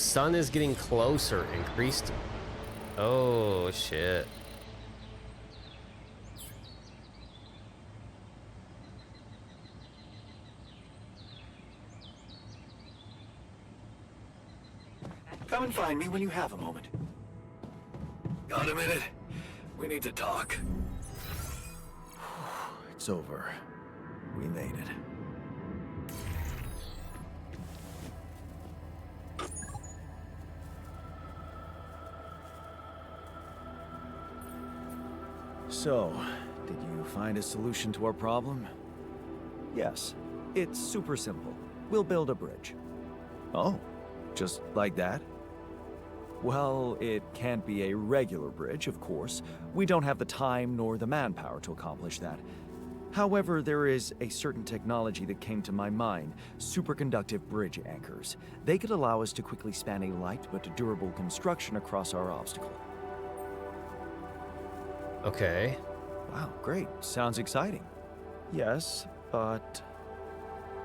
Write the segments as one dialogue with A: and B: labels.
A: sun is getting closer. Increased. Oh, shit.
B: Come and find me when you have a moment. Got a minute? We need to talk. It's over. We made it. So, did you find a solution to our problem? Yes. It's super simple. We'll build a bridge. Oh, just like that? Well, it can't be a regular bridge, of course. We don't have the time nor the manpower to accomplish that. However, there is a certain technology that came to my mind, superconductive bridge anchors. They could allow us to quickly span a light but durable construction across our obstacle.
A: Okay.
B: Wow, great. Sounds exciting. Yes, but...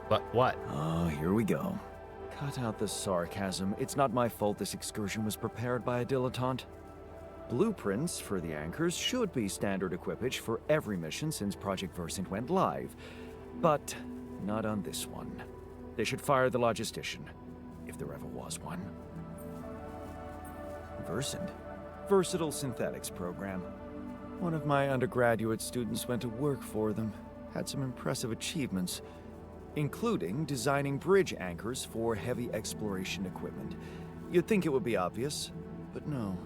A: But what?
B: Oh, here we go. Cut out the sarcasm. It's not my fault this excursion was prepared by a dilettante. Blueprints for the anchors should be standard equipage for every mission since Project Versant went live. But not on this one. They should fire the logistician, if there ever was one. Versant? Versatile Synthetics Program. One of my undergraduate students went to work for them. Had some impressive achievements, including designing bridge anchors for heavy exploration equipment. You'd think it would be obvious, but no.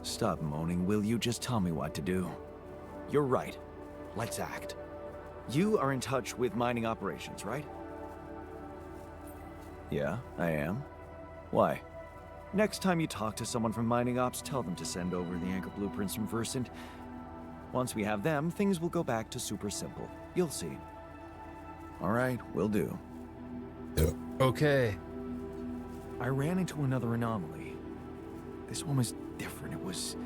B: Stop moaning, will you? Just tell me what to do. You're right. Let's act. You are in touch with mining operations, right? Yeah, I am. Why? Next time you talk to someone from mining ops, tell them to send over the anchor blueprints from Versant. Once we have them, things will go back to super simple. You'll see. All right, will do.
A: Okay.
B: I ran into another anomaly. This one was different. It was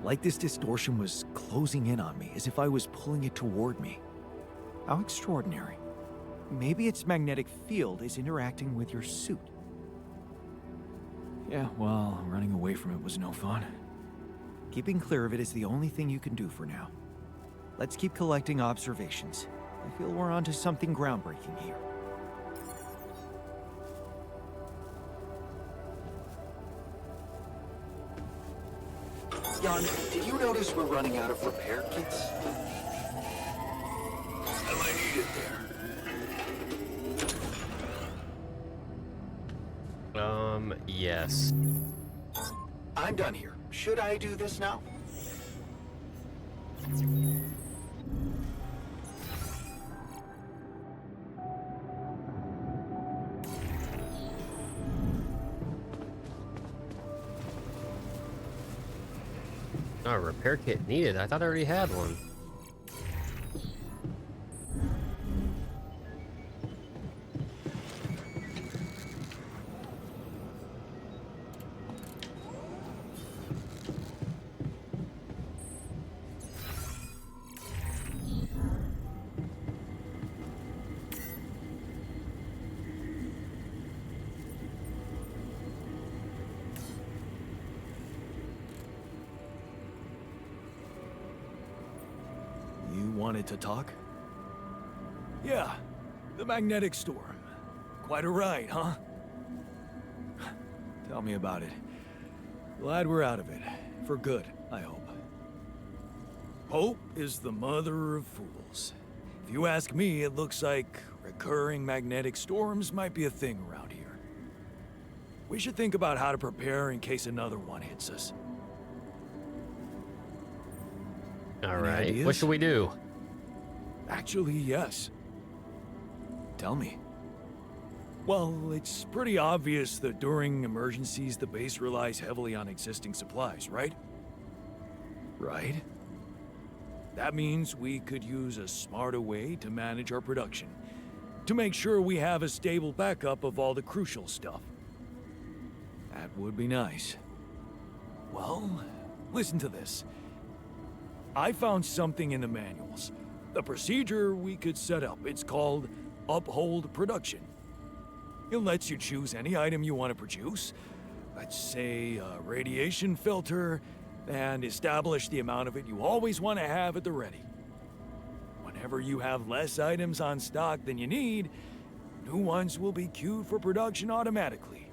B: like this distortion was closing in on me, as if I was pulling it toward me. How extraordinary. Maybe its magnetic field is interacting with your suit. Yeah, well, running away from it was no fun. Keeping clear of it is the only thing you can do for now. Let's keep collecting observations. I feel we're onto something groundbreaking here. Jan, did you notice we're running out of repair kits? I might need it there.
A: Yes.
B: I'm done here. Should I do this now?
A: Oh, repair kit needed. I thought I already had one.
B: Wanted to talk? Yeah, the magnetic storm. Quite a ride, huh? Tell me about it. Glad we're out of it. For good, I hope. Hope is the mother of fools. If you ask me, it looks like recurring magnetic storms might be a thing around here. We should think about how to prepare in case another one hits us.
A: All right. What should we do?
B: Actually, yes. Tell me. Well, it's pretty obvious that during emergencies, the base relies heavily on existing supplies, right? Right. That means we could use a smarter way to manage our production, to make sure we have a stable backup of all the crucial stuff. That would be nice. Well, listen to this. I found something in the manuals. The procedure we could set up. It's called uphold production. It lets you choose any item you want to produce. Let's say a radiation filter, and establish the amount of it you always want to have at the ready. Whenever you have less items on stock than you need, new ones will be queued for production automatically.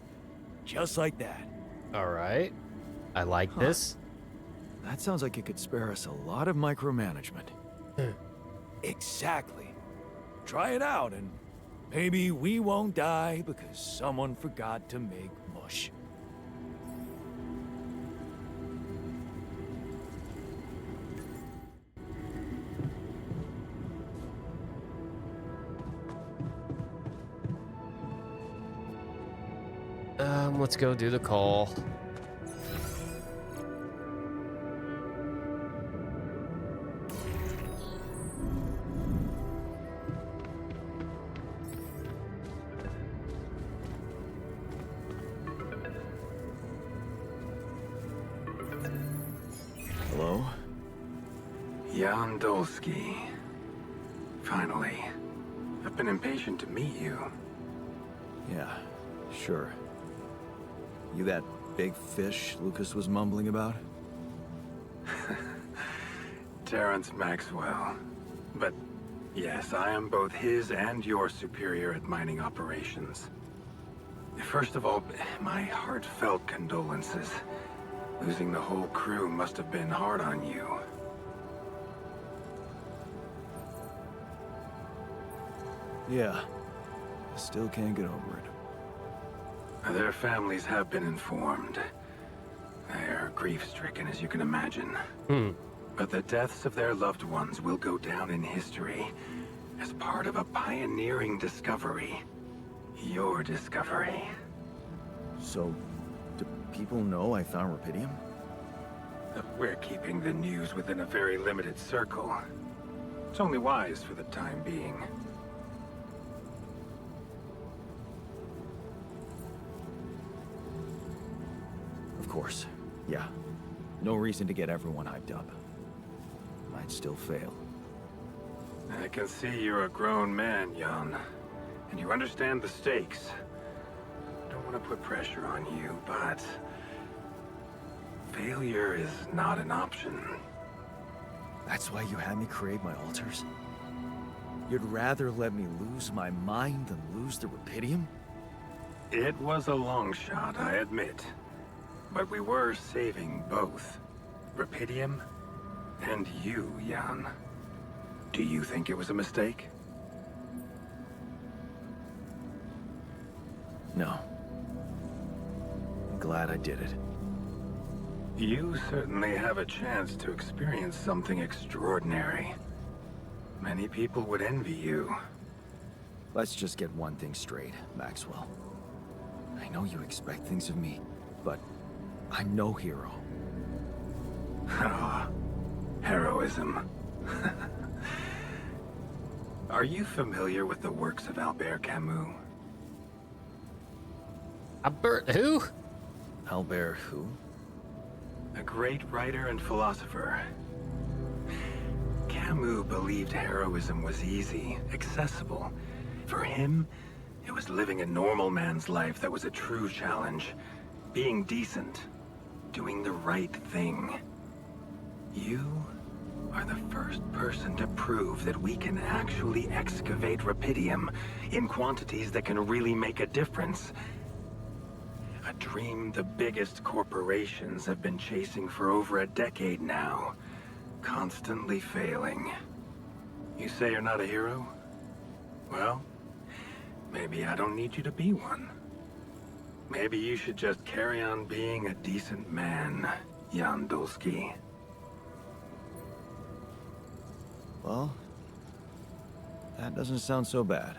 B: Just like that.
A: All right. I like this.
B: That sounds like it could spare us a lot of micromanagement. Exactly. Try it out, and maybe we won't die because someone forgot to make mush.
A: Let's go do the call.
B: Hello?
C: Jan Dolski. Finally. I've been impatient to meet you.
B: Yeah, sure. You that big fish Lucas was mumbling about?
C: Terrence Maxwell. But yes, I am both his and your superior at mining operations. First of all, my heartfelt condolences. Losing the whole crew must have been hard on you.
B: Yeah. I still can't get over it.
C: Their families have been informed. They're grief-stricken, as you can imagine. But the deaths of their loved ones will go down in history as part of a pioneering discovery. Your discovery.
B: So, do people know I found Rapidium?
C: We're keeping the news within a very limited circle. It's only wise for the time being.
B: Of course. Yeah. No reason to get everyone hyped up. Might still fail.
C: I can see you're a grown man, Jan. And you understand the stakes. Don't want to put pressure on you, but... failure is not an option.
B: That's why you had me create my altars? You'd rather let me lose my mind than lose the Rapidium?
C: It was a long shot, I admit. But we were saving both. Rapidium and you, Jan. Do you think it was a mistake?
B: No. I'm glad I did it.
C: You certainly have a chance to experience something extraordinary. Many people would envy you.
B: Let's just get one thing straight, Maxwell. I know you expect things of me, but I'm no hero.
C: Ah, heroism. Are you familiar with the works of Albert Camus?
A: Albert who?
B: Albert who?
C: A great writer and philosopher. Camus believed heroism was easy, accessible. For him, it was living a normal man's life that was a true challenge. Being decent. Doing the right thing. You are the first person to prove that we can actually excavate Rapidium in quantities that can really make a difference. A dream the biggest corporations have been chasing for over a decade now. Constantly failing. You say you're not a hero? Well, maybe I don't need you to be one. Maybe you should just carry on being a decent man, Jan Dolski.
B: Well, that doesn't sound so bad.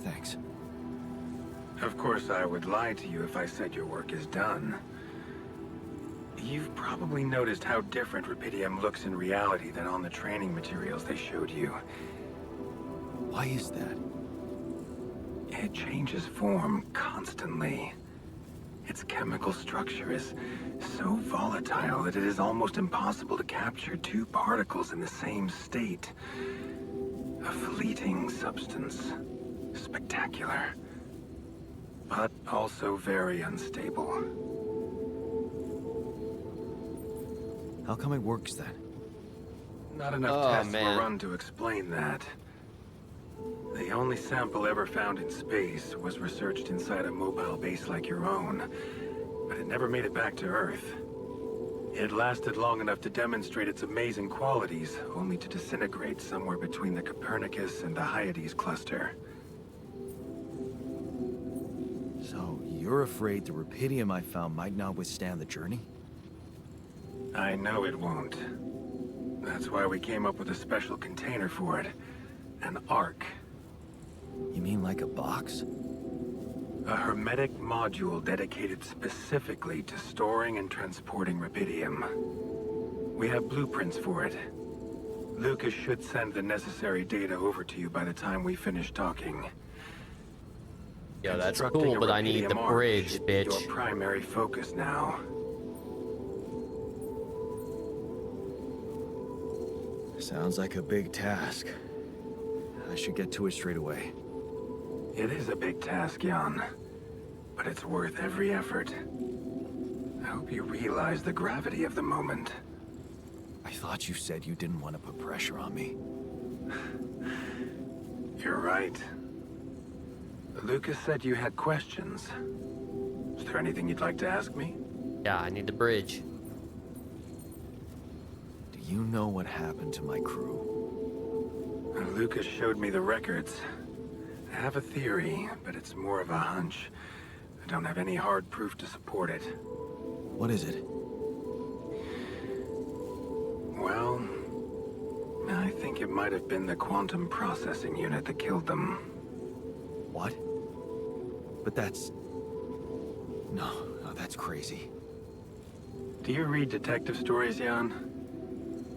B: Thanks.
C: Of course, I would lie to you if I said your work is done. You've probably noticed how different Rapidium looks in reality than on the training materials they showed you.
B: Why is that?
C: It changes form constantly. Its chemical structure is so volatile that it is almost impossible to capture two particles in the same state. A fleeting substance. Spectacular. but also very unstable.
B: How come it works then?
C: Not enough
A: Oh,
C: tests
A: man.
C: were run to explain that. The only sample ever found in space was researched inside a mobile base like your own, but it never made it back to Earth. It lasted long enough to demonstrate its amazing qualities, only to disintegrate somewhere between the Copernicus and the Hyades cluster.
B: So, you're afraid the Rapidium I found might not withstand the journey?
C: I know it won't. That's why we came up with a special container for it. An Arc.
B: You mean like a box?
C: A hermetic module dedicated specifically to storing and transporting Rapidium. We have blueprints for it. Lucas should send the necessary data over to you by the time we finish talking.
A: Yeah, that's
C: Constructing
A: cool,
C: a
A: but I need the
C: Rapidium Arc
A: bridge,
C: should be
A: bitch.
C: your primary focus now.
B: Sounds like a big task. I should get to it straight away.
C: It is a big task, Jan, but it's worth every effort. I hope you realize the gravity of the moment.
B: I thought you said you didn't want to put pressure on me.
C: You're right. Lucas said you had questions. Is there anything you'd like to ask me?
A: Yeah, I need the bridge.
B: Do you know what happened to my crew?
C: Lucas showed me the records. I have a theory, but it's more of a hunch. I don't have any hard proof to support it.
B: What is it?
C: Well, I think it might have been the quantum processing unit that killed them.
B: What? But that's... No, that's crazy.
C: Do you read detective stories, Jan?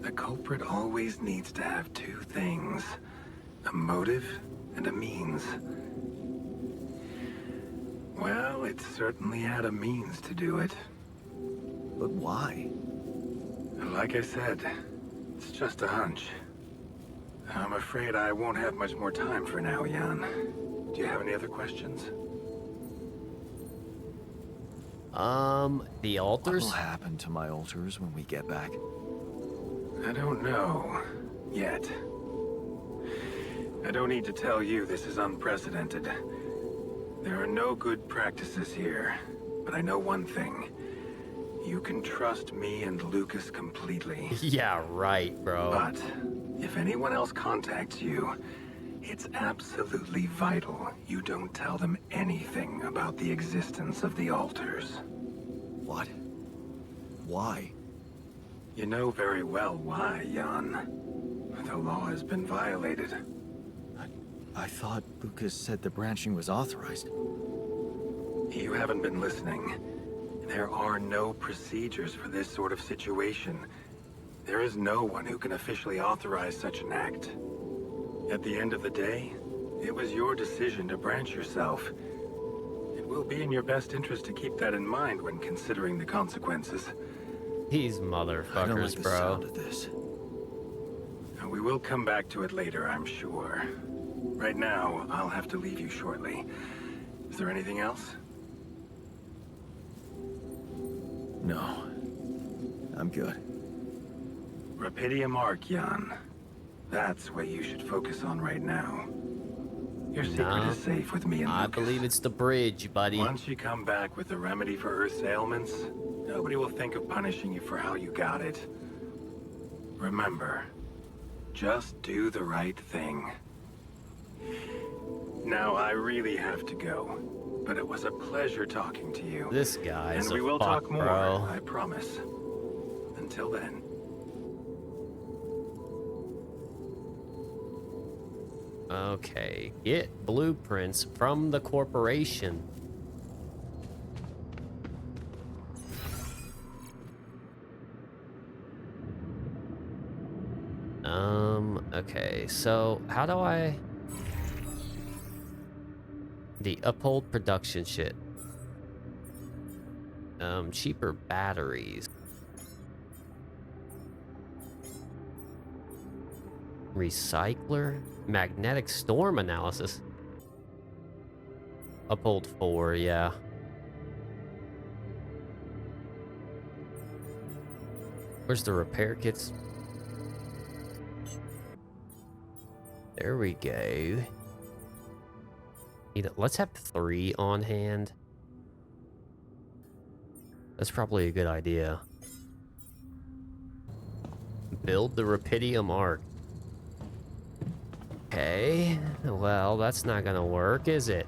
C: The culprit always needs to have two things. A motive and a means. Well, it certainly had a means to do it.
B: But why?
C: Like I said, it's just a hunch. I'm afraid I won't have much more time for now, Jan. Do you have any other questions?
A: The
B: What
A: altars?
B: will happen to my altars when we get back?
C: I don't know. Yet. I don't need to tell you this is unprecedented. There are no good practices here, but I know one thing. You can trust me and Lucas completely.
A: Yeah, right, bro.
C: But if anyone else contacts you, it's absolutely vital you don't tell them anything about the existence of the altars.
B: What? Why?
C: You know very well why, Jan. The law has been violated.
B: I thought Lucas said the branching was authorized.
C: You haven't been listening. There are no procedures for this sort of situation. There is no one who can officially authorize such an act. At the end of the day, it was your decision to branch yourself. It will be in your best interest to keep that in mind when considering the consequences.
A: These
B: I don't like
A: motherfuckers,
B: the
A: bro.
B: sound of this.
C: We will come back to it later, I'm sure. Right now, I'll have to leave you shortly. Is there anything else?
B: No. I'm good.
C: Rapidium Arc, Jan. That's what you should focus on right now. Your secret
A: No.
C: is safe with me and
A: I
C: Lucas.
A: believe it's the bridge, buddy.
C: Once you come back with a remedy for Earth's ailments, nobody will think of punishing you for how you got it. Remember, just do the right thing. Now, I really have to go, but it was a pleasure talking to you.
A: This guy is
C: And we
A: a
C: will
A: fuck,
C: talk more,
A: bro.
C: I promise. Until then.
A: Okay, get blueprints from the corporation. Okay, so how do I... The uphold production shit. Cheaper batteries. Recycler? Magnetic storm analysis. Uphold 4, yeah. Where's the repair kits? There we go. Let's have 3 on hand. That's probably a good idea. Build the Rapidium Arc. Okay, well, that's not gonna work, is it?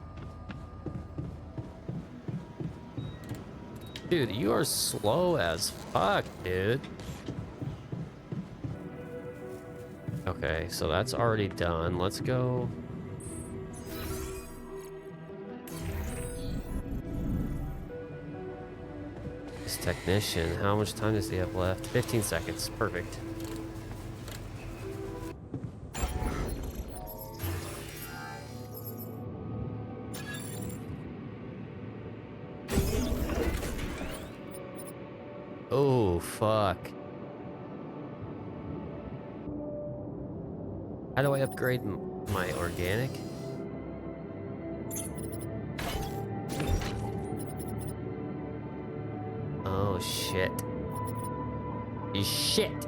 A: Dude, you are slow as fuck, dude. Okay, so that's already done. Let's go. This technician, how much time does he have left? 15 seconds, perfect. Oh, fuck. How do I upgrade my organic? Oh, shit. Shit!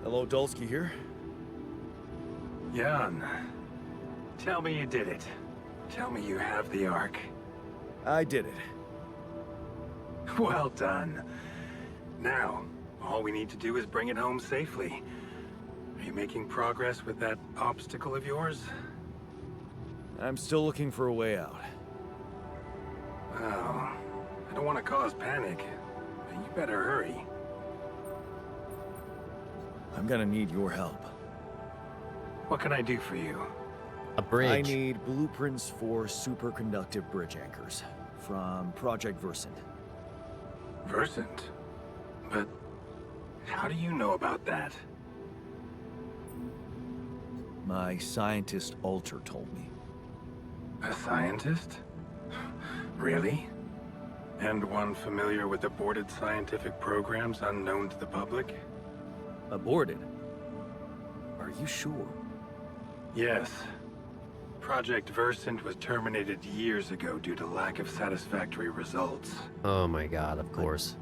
B: Hello, Dolski here.
C: Jan, tell me you did it. Tell me you have the Ark.
B: I did it.
C: Well done. Now, all we need to do is bring it home safely. Are you making progress with that obstacle of yours?
B: I'm still looking for a way out.
C: Well, I don't want to cause panic, but you better hurry.
B: I'm gonna need your help.
C: What can I do for you?
A: A bridge.
B: I need blueprints for superconductive bridge anchors from Project Versant.
C: Versant? But how do you know about that?
B: My scientist Alter told me.
C: A scientist? Really? And one familiar with aborted scientific programs unknown to the public?
B: Aborted? Are you sure?
C: Yes. Project Versant was terminated years ago due to lack of satisfactory results.
A: Oh my god, of course.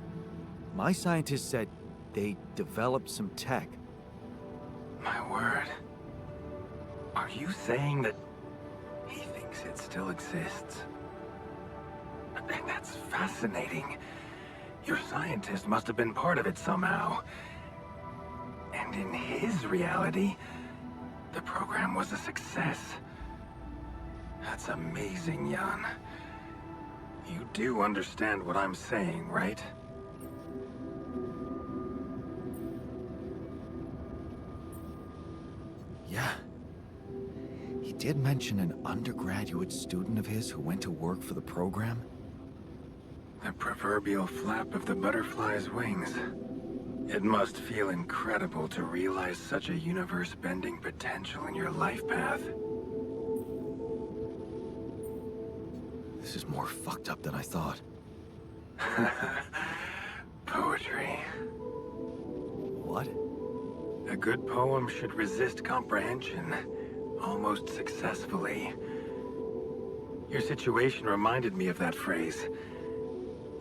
B: My scientist said they developed some tech.
C: My word. Are you saying that he thinks it still exists? And that's fascinating. Your scientist must have been part of it somehow. And in his reality, the program was a success. That's amazing, Jan. You do understand what I'm saying, right?
B: Yeah. He did mention an undergraduate student of his who went to work for the program.
C: The proverbial flap of the butterfly's wings. It must feel incredible to realize such a universe-bending potential in your life path.
B: This is more fucked up than I thought.
C: Poetry.
B: What?
C: A good poem should resist comprehension, almost successfully. Your situation reminded me of that phrase.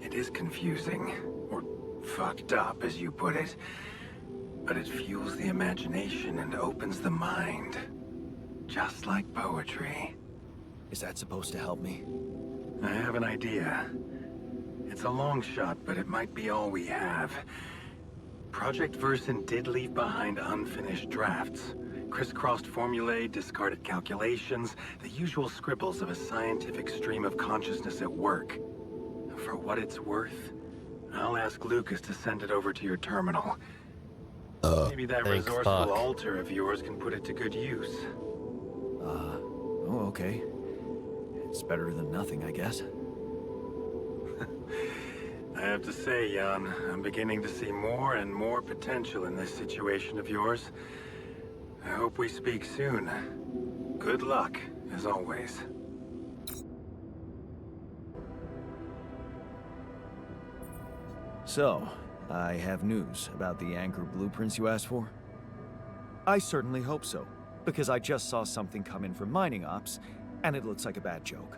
C: It is confusing, or fucked up, as you put it, but it fuels the imagination and opens the mind, just like poetry.
B: Is that supposed to help me?
C: I have an idea. It's a long shot, but it might be all we have. Project Versant did leave behind unfinished drafts. Crisscrossed formulae, discarded calculations, the usual scribbles of a scientific stream of consciousness at work. For what it's worth, I'll ask Lucas to send it over to your terminal. Maybe that
A: thank
C: resourceful
A: fuck.
C: altar of yours can put it to good use.
B: Oh, okay. It's better than nothing, I guess.
C: I have have to say, Jan. I'm beginning to see more and more potential in this situation of yours. I hope we speak soon. Good luck, as always.
B: So, I have news about the Anchor blueprints you asked for? I certainly hope so, because I just saw something come in from mining ops, and it looks like a bad joke.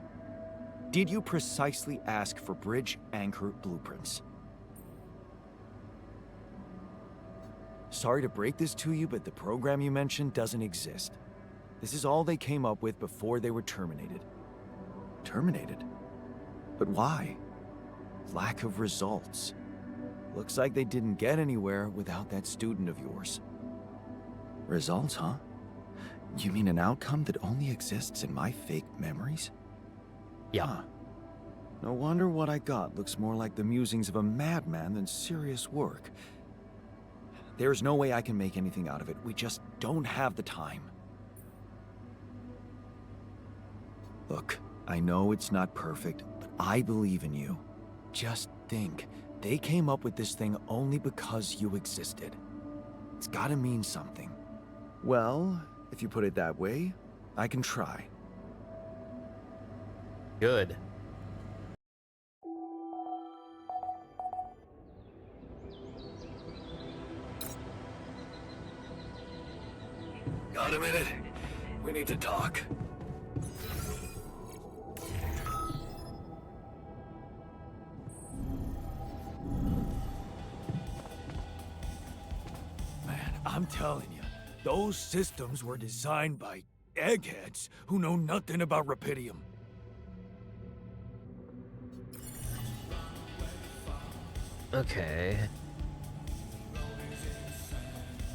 B: Did you precisely ask for bridge anchor blueprints? Sorry to break this to you, but the program you mentioned doesn't exist. This is all they came up with before they were terminated. Terminated? But why? Lack of results. Looks like they didn't get anywhere without that student of yours. Results, huh? You mean an outcome that only exists in my fake memories?
A: Yeah.
B: Huh. No wonder what I got looks more like the musings of a madman than serious work. There's no way I can make anything out of it. We just don't have the time. Look, I know it's not perfect, but I believe in you. Just think, they came up with this thing only because you existed. It's gotta mean something. Well, if you put it that way, I can try.
A: Good.
B: Got a minute? We need to talk. Man, I'm telling you, those systems were designed by eggheads who know nothing about Rapidium.
A: Okay.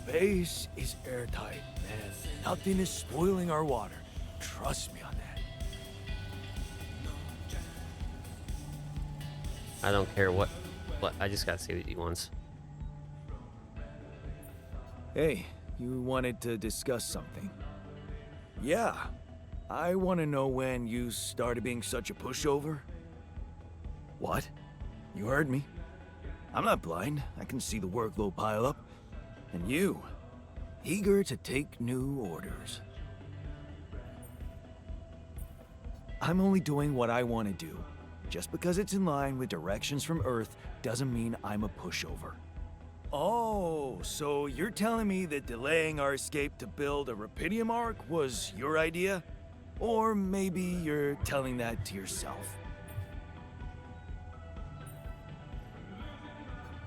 B: Base is airtight, man. Nothing is spoiling our water. Trust me on that.
A: I don't care what. I just gotta see what he wants.
B: Hey, you wanted to discuss something. Yeah. I want to know when you started being such a pushover. What? You heard me. I'm not blind. I can see the workload pile up. And you, eager to take new orders. I'm only doing what I want to do. Just because it's in line with directions from Earth doesn't mean I'm a pushover. Oh, so you're telling me that delaying our escape to build a Rapidium Arc was your idea? Or maybe you're telling that to yourself.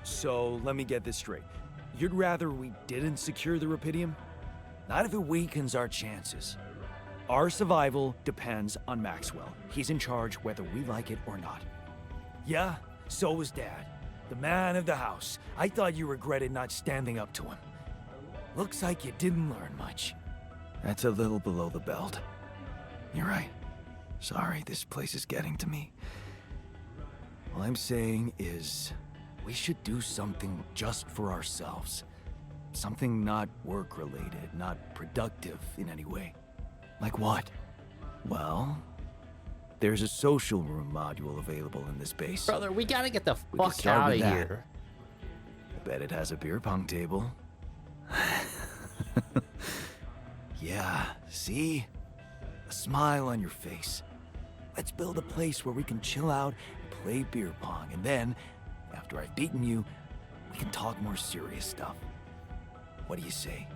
B: So let me get this straight. You'd rather we didn't secure the Rapidium? Not if it weakens our chances. Our survival depends on Maxwell. He's in charge whether we like it or not. Yeah, so was Dad. The man of the house. I thought you regretted not standing up to him. Looks like you didn't learn much. That's a little below the belt. You're right. Sorry, this place is getting to me. All I'm saying is, we should do something just for ourselves. Something not work-related, not productive in any way. Like what? Well, there's a social room module available in this base.
A: Brother, we gotta get the
B: We could
A: fuck
B: start
A: out of
B: with that.
A: here.
B: I bet it has a beer pong table. Yeah, see? A smile on your face. Let's build a place where we can chill out and play beer pong, and then, after I've beaten you, we can talk more serious stuff. What do you say?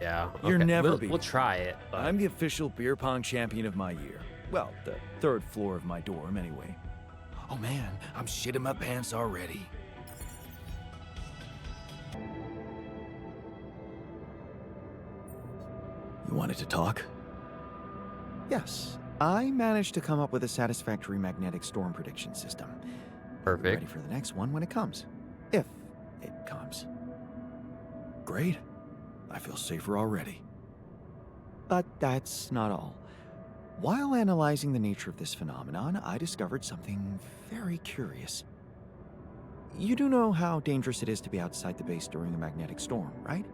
A: Yeah.
B: You're
A: okay.
B: never
A: we'll,
B: beaten.
A: we'll try it. But
B: I'm the official beer pong champion of my year. Well, the third floor of my dorm, anyway. Oh man, I'm shitting my pants already. You wanted to talk? Yes, I managed to come up with a satisfactory magnetic storm prediction system. We'll be
A: Perfect.
B: ready for the next one when it comes. If it comes. Great. I feel safer already. But that's not all. While analyzing the nature of this phenomenon, I discovered something very curious. You do know how dangerous it is to be outside the base during a magnetic storm, right?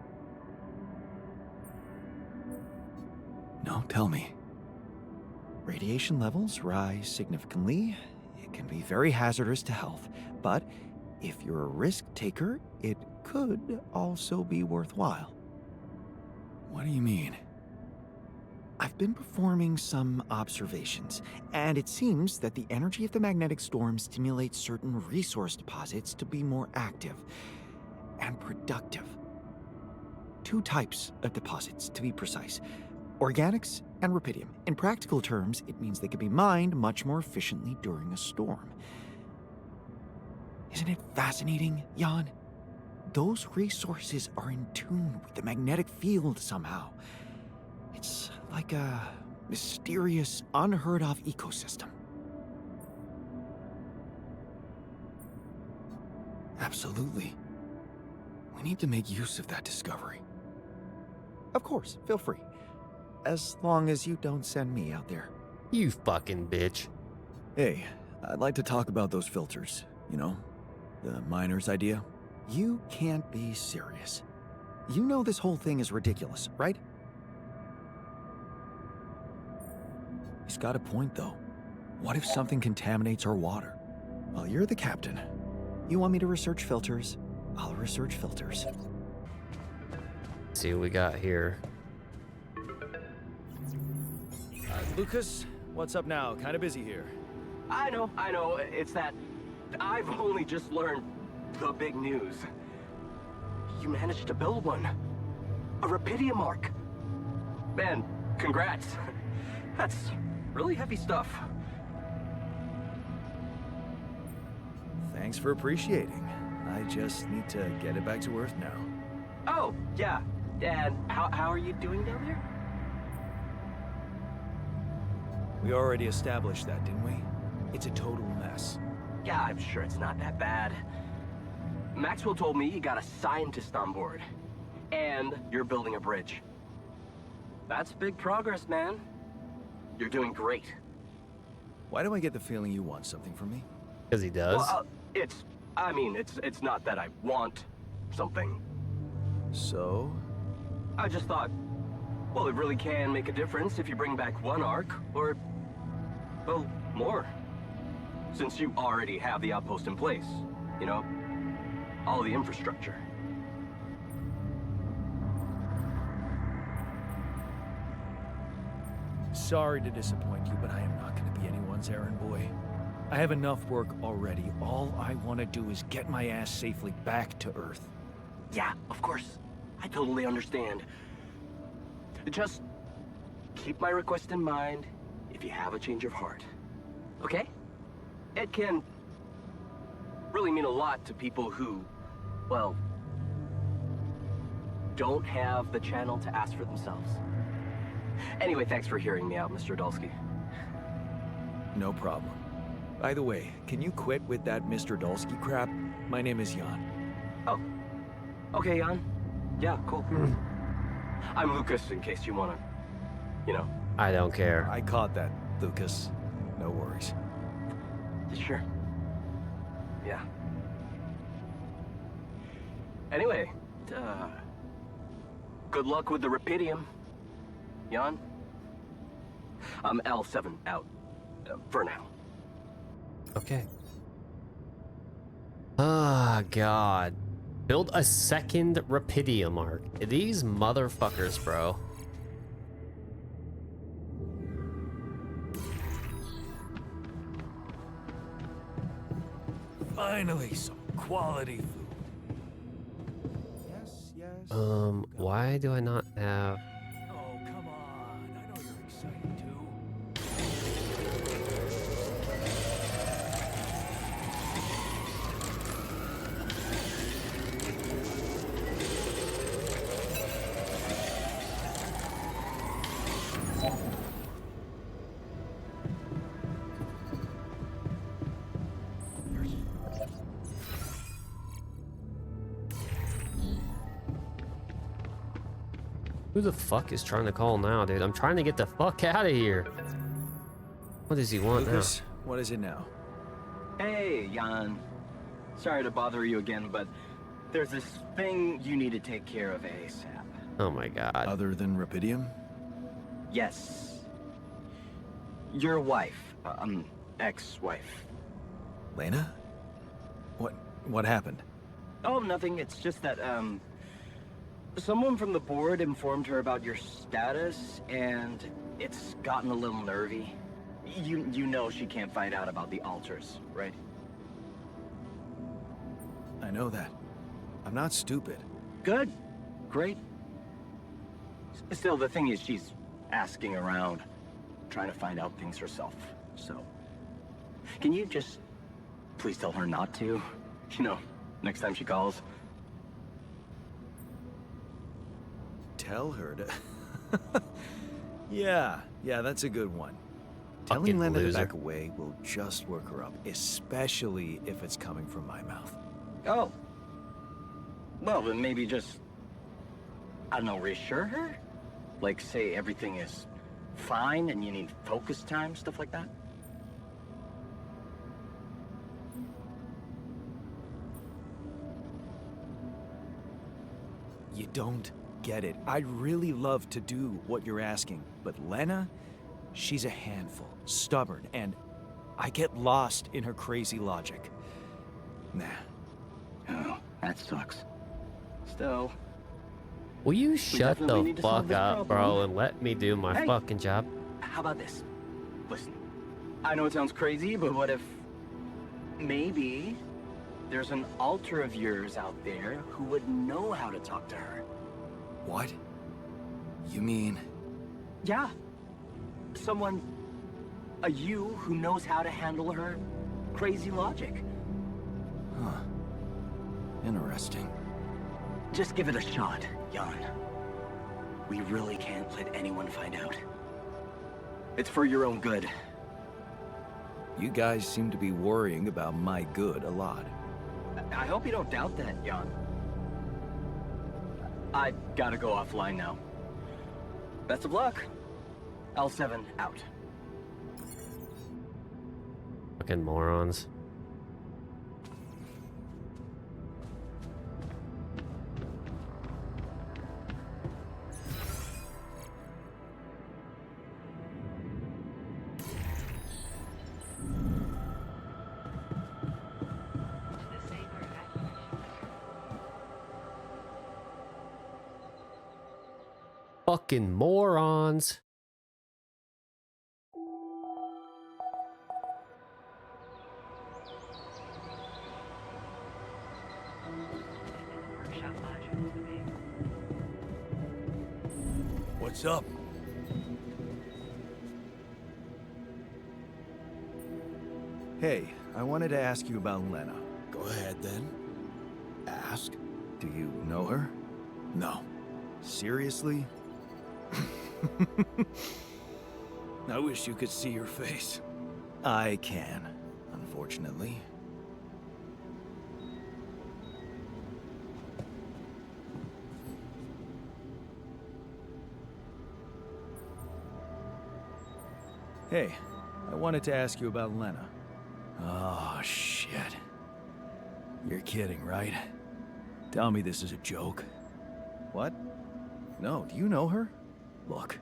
B: No, tell me. Radiation levels rise significantly,
D: It can be very hazardous to health, but if you're a risk taker, it could also be worthwhile.
B: What do you mean?
D: I've been performing some observations, and it seems that the energy of the magnetic storm stimulates certain resource deposits to be more active and productive. 2 types of deposits, to be precise: organics and rapidium. In practical terms, it means they can be mined much more efficiently during a storm. Isn't it fascinating, Jan? Those resources are in tune with the magnetic field somehow. It's like a mysterious, unheard-of ecosystem.
B: Absolutely. We need to make use of that discovery.
D: Of course, feel free. As long as you don't send me out there.
A: You fucking bitch.
B: Hey, I'd like to talk about those filters, you know? The miner's idea.
D: You can't be serious. You know this whole thing is ridiculous, right?
B: He's got a point, though. What if something contaminates our water? Well, you're the captain.
D: You want me to research filters? I'll research filters.
A: Let's see what we got here.
B: Lucas, what's up now? Kind of busy here.
E: I know. It's that I've only just learned the big news. You managed to build one. A Rapidium Arc. Man, congrats. That's really heavy stuff.
B: Thanks for appreciating. I just need to get it back to Earth now.
E: Oh, yeah. And how are you doing down there?
B: We already established that, didn't we? It's a total mess.
E: Yeah, I'm sure it's not that bad. Maxwell told me you got a scientist on board. And you're building a bridge. That's big progress, man. You're doing great.
B: Why do I get the feeling you want something from me?
A: Because he does.
E: Well, it's not that I want something.
B: So?
E: I just thought, well, it really can make a difference if you bring back one arc, or, well, more. Since you already have the outpost in place, you know? All the infrastructure.
B: Sorry to disappoint you, but I am not going to be anyone's errand boy. I have enough work already. All I want to do is get my ass safely back to Earth.
E: Yeah, of course. I totally understand. Just keep my request in mind if you have a change of heart. Okay? It can really mean a lot to people who, well, don't have the channel to ask for themselves. Anyway, thanks for hearing me out, Mr. Dolski.
B: No problem. By the way, can you quit with that Mr. Dolski crap? My name is Jan.
E: Oh. Okay, Jan. Yeah, cool. I'm Lucas, in case you wanna, you know.
A: I don't care.
B: I caught that, Lucas. No worries.
E: Sure. Yeah. Anyway, good luck with the Rapidium, Jan. I'm L7 out, for now.
A: Okay. Ah, God. Build a second Rapidium Arc. These motherfuckers, bro.
B: Finally, some quality food.
D: Yes.
A: Why do I not have...
B: Oh, come on. I know you're excited too.
A: Who the fuck is trying to call now, dude? I'm trying to get the fuck out of here. What does he want
B: Lucas, what is it now?
E: Hey, Jan. Sorry to bother you again, but there's this thing you need to take care of ASAP.
A: now? Oh my God.
B: Other than Rapidium?
E: Yes. Your wife, ex-wife,
B: Lena? What happened?
E: Oh, nothing. It's just that, someone from the board informed her about your status, and it's gotten a little nervy. You know she can't find out about the altars, right?
B: I know that. I'm not stupid.
E: Good. Great. Still, the thing is, she's asking around, trying to find out things herself. So, can you just please tell her not to? You know, next time she calls.
B: Tell her to... Yeah, that's a good one.
A: Fucking
B: Telling Lena to
A: loser.
B: back away will just work her up, especially if it's coming from my mouth.
E: Oh. Well, then maybe just, I don't know, reassure her? Like, say everything is fine and you need focus time, stuff like that?
B: You don't get it. I'd really love to do what you're asking, but Lena, she's a handful, stubborn, and I get lost in her crazy logic. Nah.
E: Oh, that sucks. Still,
A: Will you shut
E: definitely
A: the
E: need to solve
A: fuck
E: this
A: up, bro,
E: problem.
A: and let me do my
E: Hey.
A: fucking job?
E: how about this? Listen, I know it sounds crazy, but what if maybe there's an alter of yours out there who would know how to talk to her?
B: What? You mean...
E: Yeah. Someone, a you who knows how to handle her crazy logic.
B: Huh. Interesting.
E: Just give it a shot, Jan. We really can't let anyone find out. It's for your own good.
B: You guys seem to be worrying about my good a lot.
E: I hope you don't doubt that, Jan. I gotta go offline now. Best of luck. L7 out.
A: Fucking morons. Fucking morons.
B: What's up? Hey, I wanted to ask you about Lena. Go ahead, then. Ask. Do you know her? No. Seriously? I wish you could see your face. I can, unfortunately. Hey, I wanted to ask you about Lena. Oh, shit. You're kidding, right? Tell me this is a joke. What? No, do you know her? Look,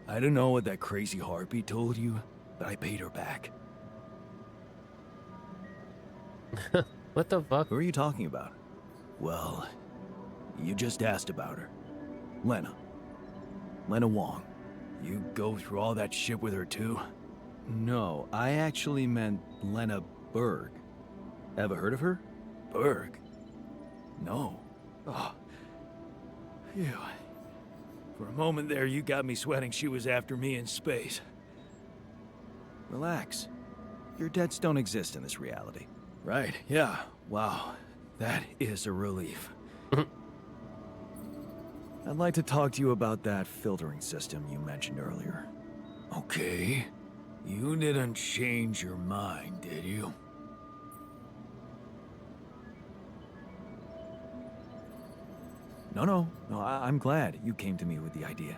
B: I don't know what that crazy harpy told you, but I paid her back.
A: What the fuck?
B: Who are you talking about? Well, you just asked about her. Lena. Lena Wong. You go through all that shit with her too? No, I actually meant Lena Berg. Ever heard of her? Berg? No. Oh. Phew. For a moment there, you got me sweating she was after me in space. Relax. Your debts don't exist in this reality. Right, yeah. Wow. That is a relief. I'd like to talk to you about that filtering system you mentioned earlier. Okay. You didn't change your mind, did you? No, I'm glad you came to me with the idea.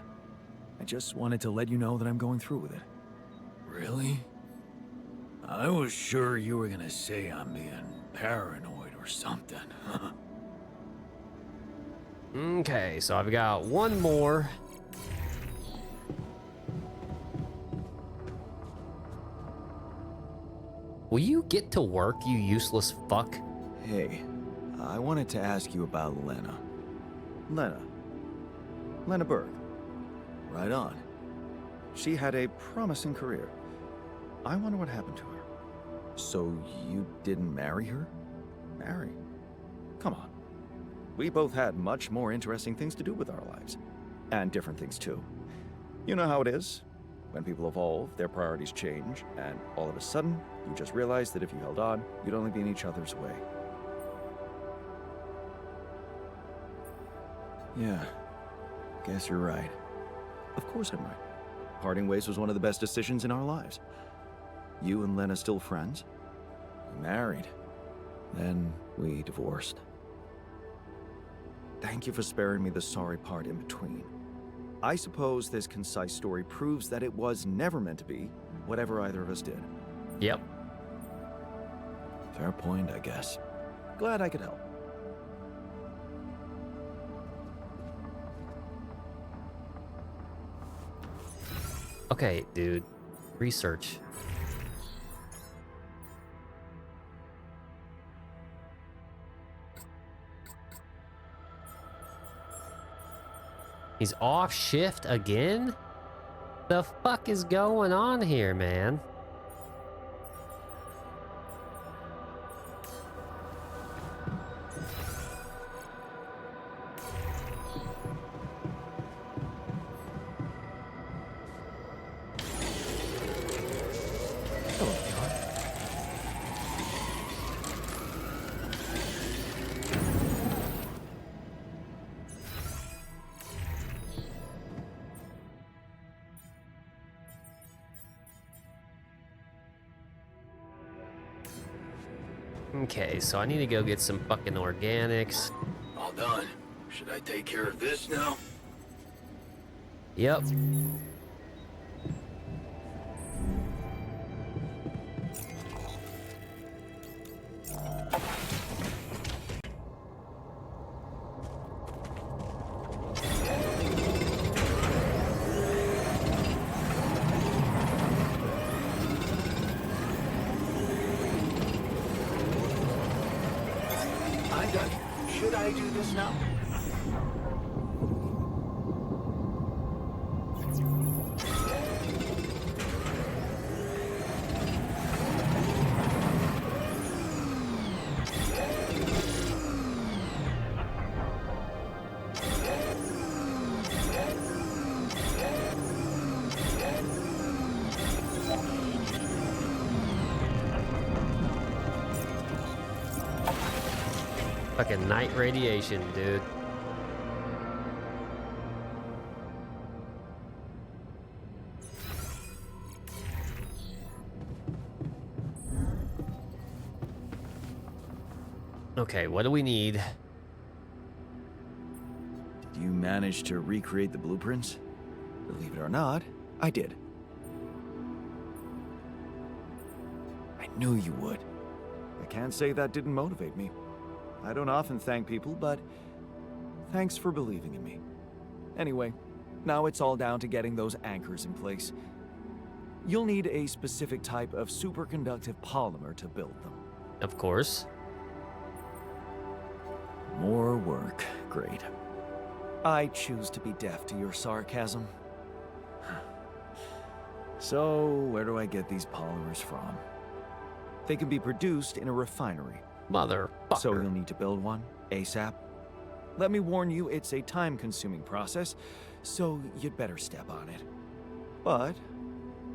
B: I just wanted to let you know that I'm going through with it. Really? I was sure you were gonna say I'm being paranoid or something.
A: Okay, so I've got one more. Will you get to work, you useless fuck?
D: Hey, I wanted to ask you about Lena. Lena Berg. Right on. She had a promising career. I wonder what happened to her. So you didn't marry her? Marry? Come on. We both had much more interesting things to do with our lives. And different things too. You know how it is. When people evolve, their priorities change, and all of a sudden, you just realize that if you held on, you'd only be in each other's way. Yeah, guess you're right. Of course I'm right. Parting ways was one of the best decisions in our lives. You and Lena still friends? We married. Then we divorced. Thank you for sparing me the sorry part in between. I suppose this concise story proves that it was never meant to be, whatever either of us did.
A: Yep.
D: Fair point, I guess. Glad I could help.
A: Okay, dude. Research. He's off shift again? The fuck is going on here, man? Okay, so I need to go get some fucking organics.
B: All done. Should I take care of this now?
A: Yep.
D: I'm done. Should I do this now?
A: Fucking night radiation, dude. Okay, what do we need?
D: Did you manage to recreate the blueprints? Believe it or not, I did. I knew you would. I can't say that didn't motivate me. I don't often thank people, but thanks for believing in me. Anyway, now it's all down to getting those anchors in place. You'll need a specific type of superconductive polymer to build them.
A: Of course.
D: More work. Great. I choose to be deaf to your sarcasm. So, where do I get these polymers from? They can be produced in a refinery.
A: Motherfucker.
D: So you'll need to build one, ASAP. Let me warn you, it's a time-consuming process, so you'd better step on it. But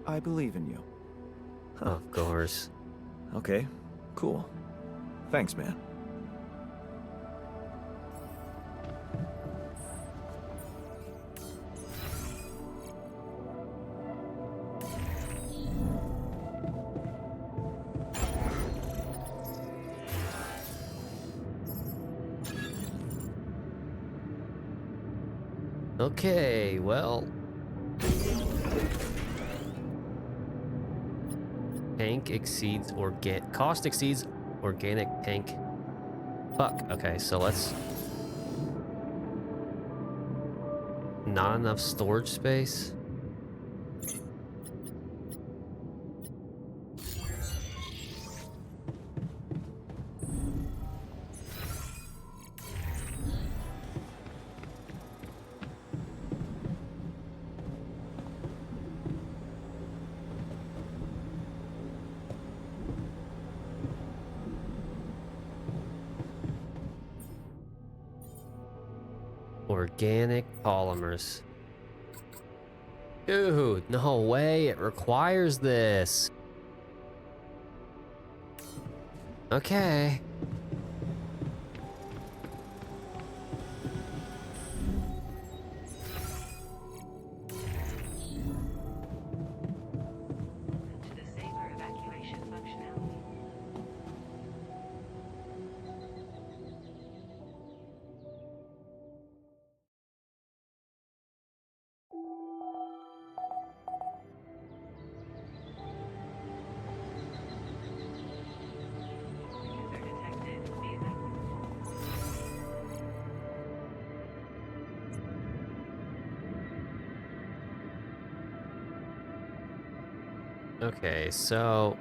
D: I believe in you.
A: Of course.
D: Okay, cool. Thanks, man.
A: Okay, well. Tank exceeds cost exceeds organic tank. Fuck. Okay, so let's. Not enough storage space. Organic polymers. Dude, no way. It requires this. Okay.
F: To the safer evacuation functionality. User detected. Please
A: Okay, so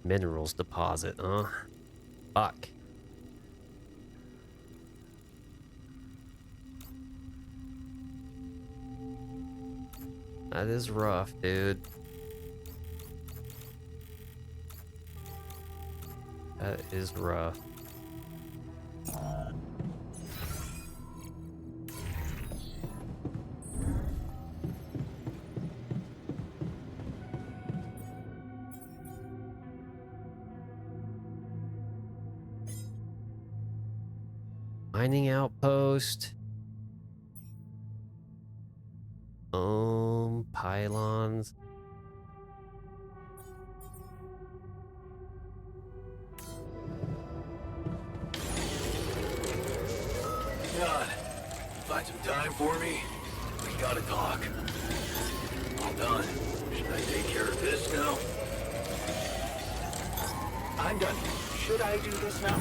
A: minerals deposit, huh? Fuck. That is rough, dude. That is rough. Mining outpost. Pylons.
B: Jan, find some time for me? We gotta talk. All done. Should I take care of this now? I'm done. Should I do this now?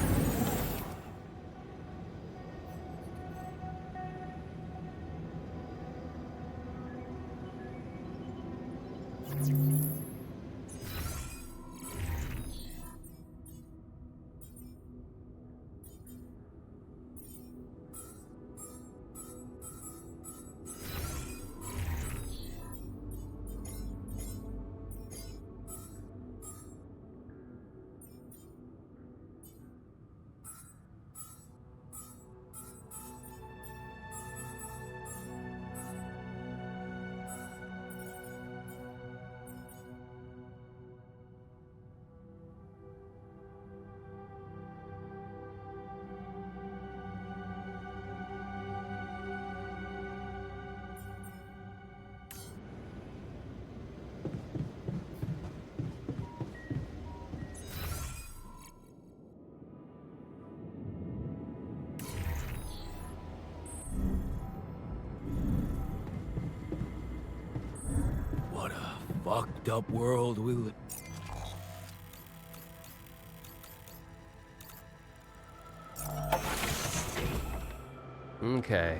B: What a fucked up world we live.
A: Okay.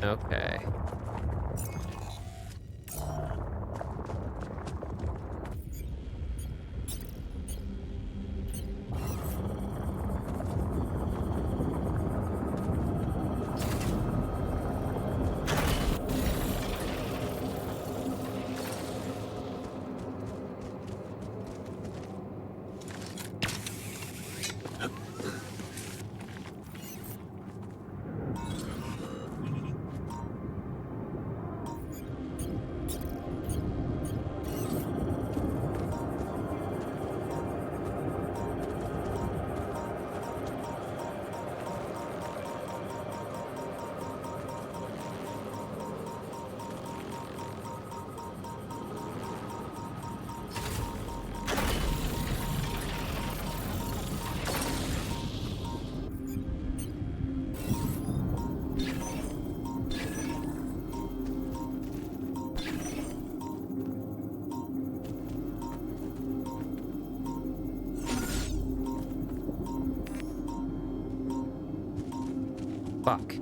A: Okay. Fuck.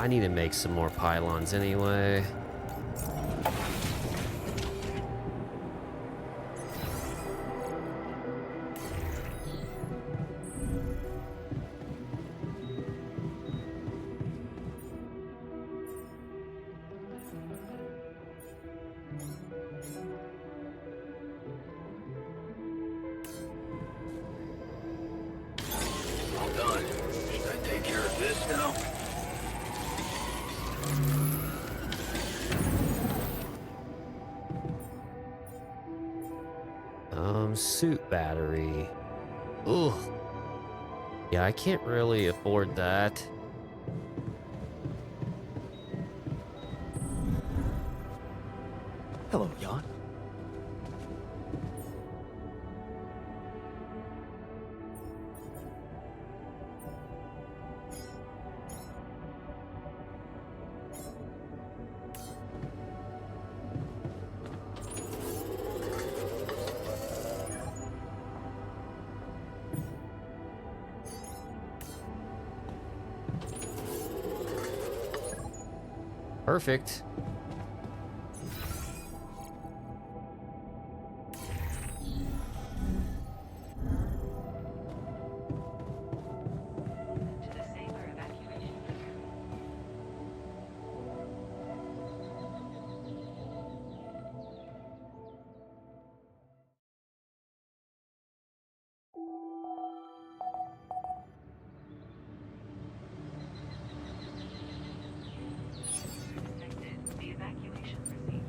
A: I need to make some more pylons anyway.
C: All done. Should I take care of this now?
A: Suit battery. Ugh. Yeah, I can't really afford that.
D: Hello, Jan.
A: Perfect.
F: To the safer evacuation bunker. Detected the evacuation procedure.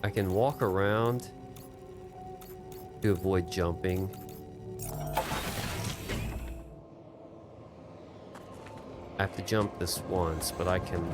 A: I can walk around to avoid jumping. I have to jump this once, but I can...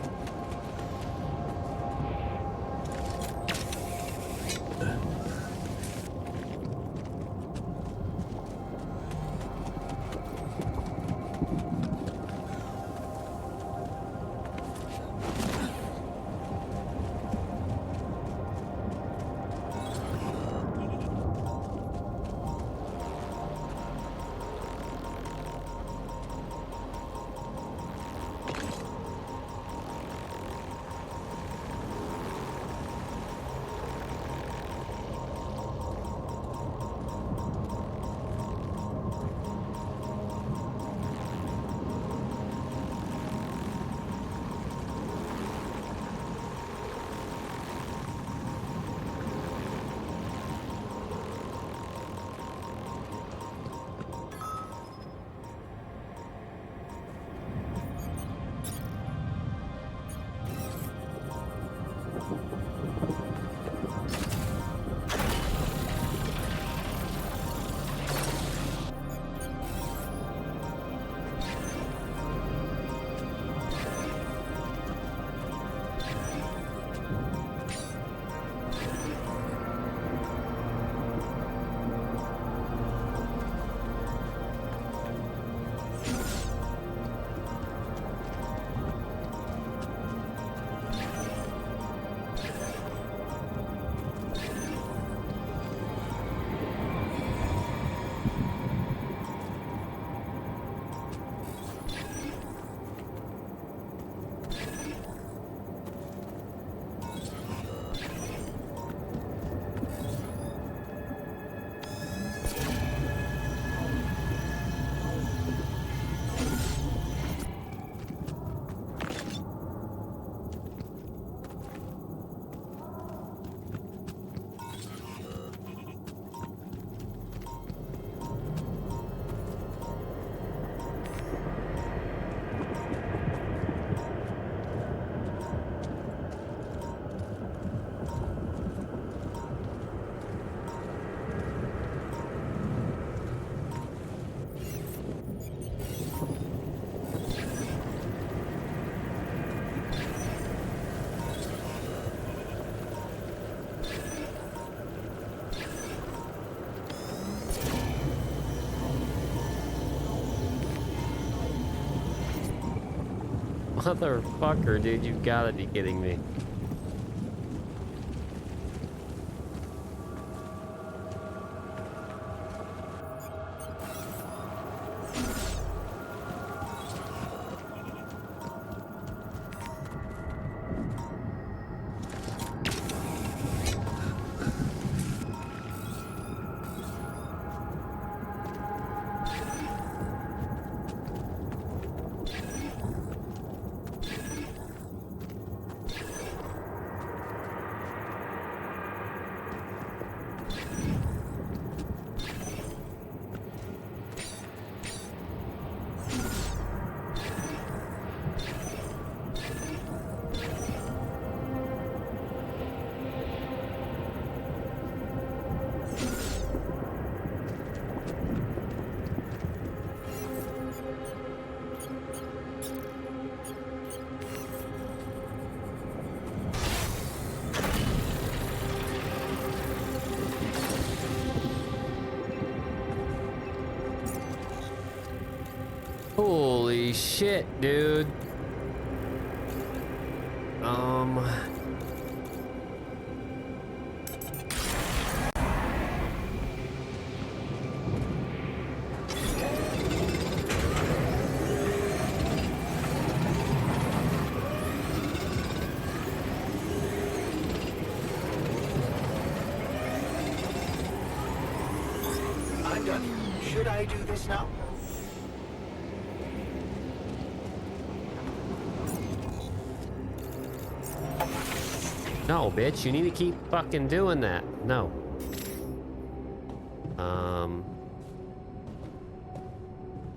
A: Motherfucker, dude, you've gotta be kidding me. Holy shit, dude.
D: I'm done. Should I do this now?
A: No, bitch, you need to keep fucking doing that. No.